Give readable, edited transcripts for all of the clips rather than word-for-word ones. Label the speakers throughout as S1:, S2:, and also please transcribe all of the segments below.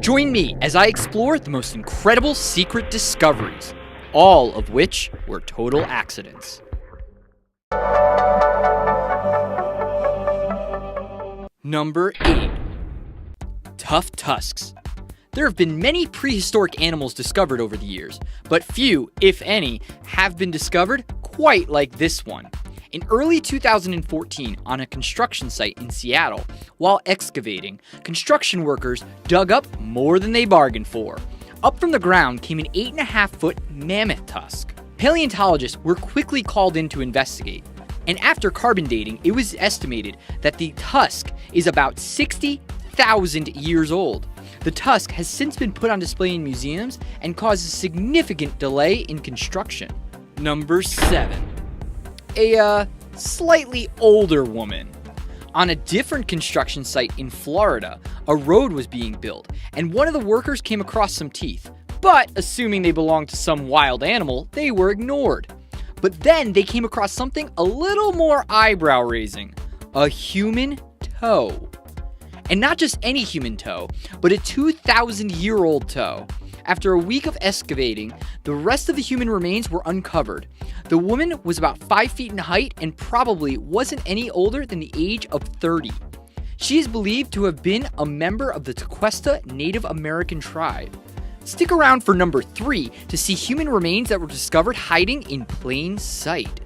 S1: Join me as I explore the most incredible secret discoveries, all of which were total accidents. Number 8. Tough tusks. There have been many prehistoric animals discovered over the years, but few, if any, have been discovered quite like this one. In early 2014, on a construction site in Seattle, while excavating, construction workers dug up more than they bargained for. Up from the ground came an 8.5-foot mammoth tusk. Paleontologists were quickly called in to investigate, and after carbon dating, it was estimated that the tusk is about 60,000 years old. The tusk has since been put on display in museums and caused a significant delay in construction. Number 7. A slightly older woman. On a different construction site in Florida, a road was being built, and one of the workers came across some teeth. But assuming they belonged to some wild animal, they were ignored. But then they came across something a little more eyebrow-raising. A human toe. And not just any human toe, but a 2,000-year-old toe. After a week of excavating, the rest of the human remains were uncovered. The woman was about 5 feet in height and probably wasn't any older than the age of 30. She is believed to have been a member of the Tequesta Native American tribe. Stick around for number 3 to see human remains that were discovered hiding in plain sight.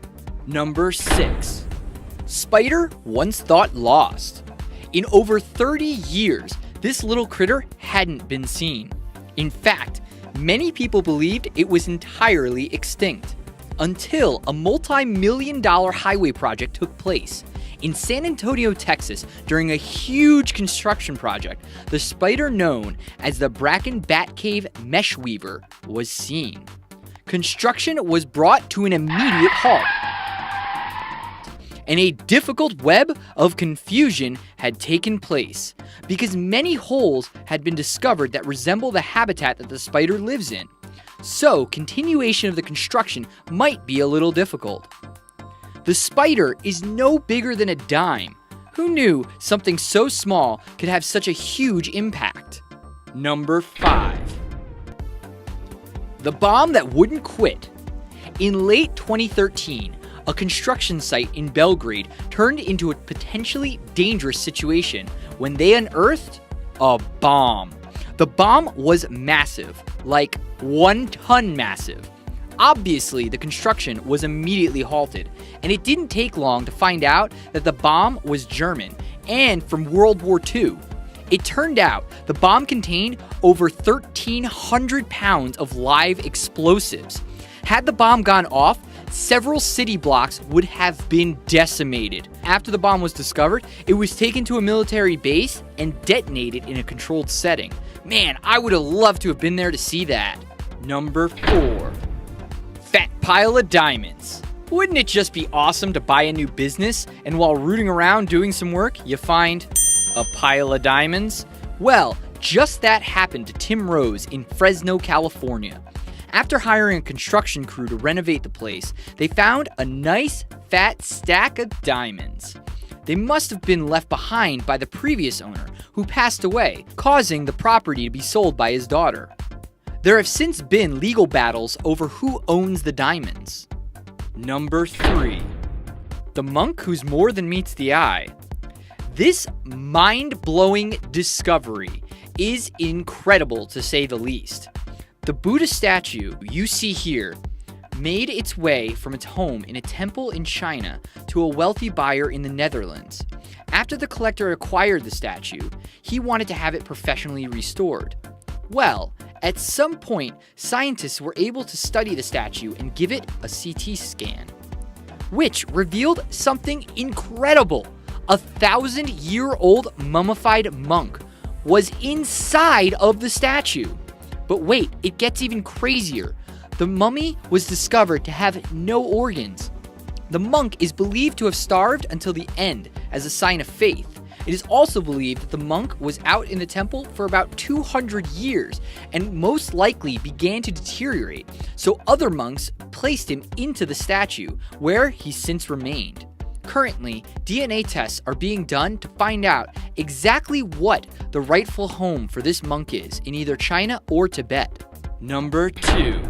S1: Number 6. Spider once thought lost. In over 30 years, this little critter hadn't been seen. In fact, many people believed it was entirely extinct, until a multi-million-dollar highway project took place. In San Antonio, Texas, during a huge construction project, the spider known as the Bracken Bat Cave Mesh Weaver was seen. Construction was brought to an immediate halt, and a difficult web of confusion had taken place, because many holes had been discovered that resemble the habitat that the spider lives in. So, continuation of the construction might be a little difficult. The spider is no bigger than a dime. Who knew something so small could have such a huge impact? Number 5. The bomb that wouldn't quit. In late 2013, a construction site in Belgrade turned into a potentially dangerous situation when they unearthed a bomb. The bomb was massive, like 1 ton massive. Obviously, the construction was immediately halted, and it didn't take long to find out that the bomb was German and from World War II. It turned out the bomb contained over 1,300 pounds of live explosives. Had the bomb gone off, several city blocks would have been decimated. After the bomb was discovered, it was taken to a military base and detonated in a controlled setting. Man, I would have loved to have been there to see that. Number 4. Fat pile of diamonds. Wouldn't it just be awesome to buy a new business, and while rooting around doing some work, you find a pile of diamonds? Well, just that happened to Tim Rose in Fresno, California. After hiring a construction crew to renovate the place, they found a nice, fat stack of diamonds. They must have been left behind by the previous owner, who passed away, causing the property to be sold by his daughter. There have since been legal battles over who owns the diamonds. Number 3. The monk who's more than meets the eye. This mind-blowing discovery is incredible, to say the least. The Buddha statue you see here made its way from its home in a temple in China to a wealthy buyer in the Netherlands. After the collector acquired the statue, he wanted to have it professionally restored. Well, at some point, scientists were able to study the statue and give it a CT scan, which revealed something incredible. A 1,000-year-old mummified monk was inside of the statue. But wait, it gets even crazier. The mummy was discovered to have no organs. The monk is believed to have starved until the end as a sign of faith. It is also believed that the monk was out in the temple for about 200 years and most likely began to deteriorate, so other monks placed him into the statue, where he since remained. Currently, DNA tests are being done to find out exactly what the rightful home for this monk is in either China or Tibet. Number 2.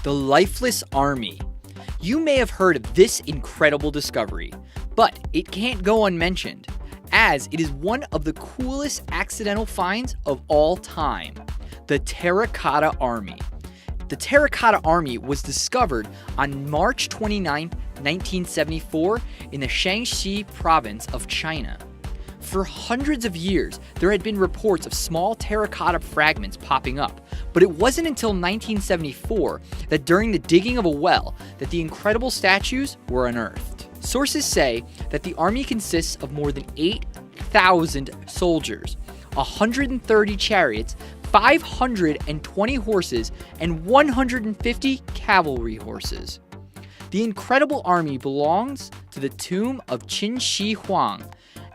S1: The Lifeless Army. You may have heard of this incredible discovery, but it can't go unmentioned, as it is one of the coolest accidental finds of all time. The Terracotta Army. The Terracotta Army was discovered on March 29, 1974 in the Shaanxi province of China. For hundreds of years, there had been reports of small terracotta fragments popping up, but it wasn't until 1974 that during the digging of a well that the incredible statues were unearthed. Sources say that the army consists of more than 8,000 soldiers, 130 chariots, 520 horses, and 150 cavalry horses. The incredible army belongs to the tomb of Qin Shi Huang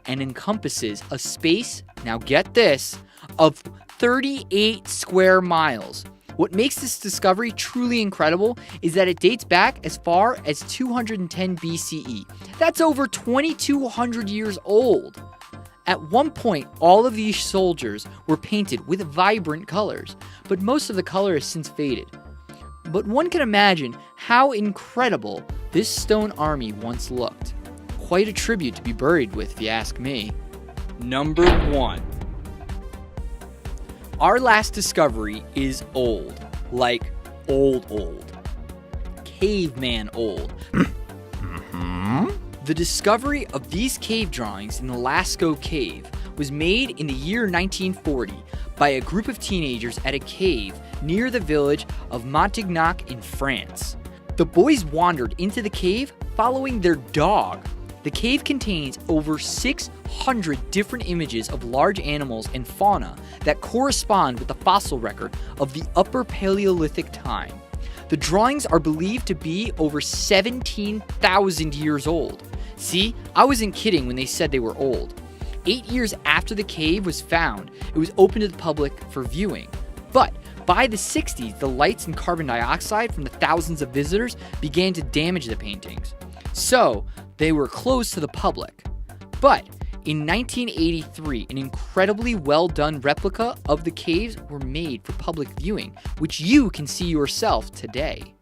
S1: and encompasses a space, now get this, of 38 square miles. What makes this discovery truly incredible is that it dates back as far as 210 BCE. That's over 2,200 years old. At one point, all of these soldiers were painted with vibrant colors, but most of the color has since faded. But one can imagine how incredible this stone army once looked. Quite a tribute to be buried with, if you ask me. Number 1. Our last discovery is old. Like old. Caveman old. The discovery of these cave drawings in the Lascaux Cave was made in the year 1940 by a group of teenagers at a cave near the village of Montignac in France. The boys wandered into the cave following their dog. The cave contains over 600 different images of large animals and fauna that correspond with the fossil record of the Upper Paleolithic time. The drawings are believed to be over 17,000 years old. See, I wasn't kidding when they said they were old. 8 years after the cave was found, it was open to the public for viewing. But by the 60s, the lights and carbon dioxide from the thousands of visitors began to damage the paintings. So, they were closed to the public. But in 1983, an incredibly well-done replica of the caves were made for public viewing, which you can see yourself today.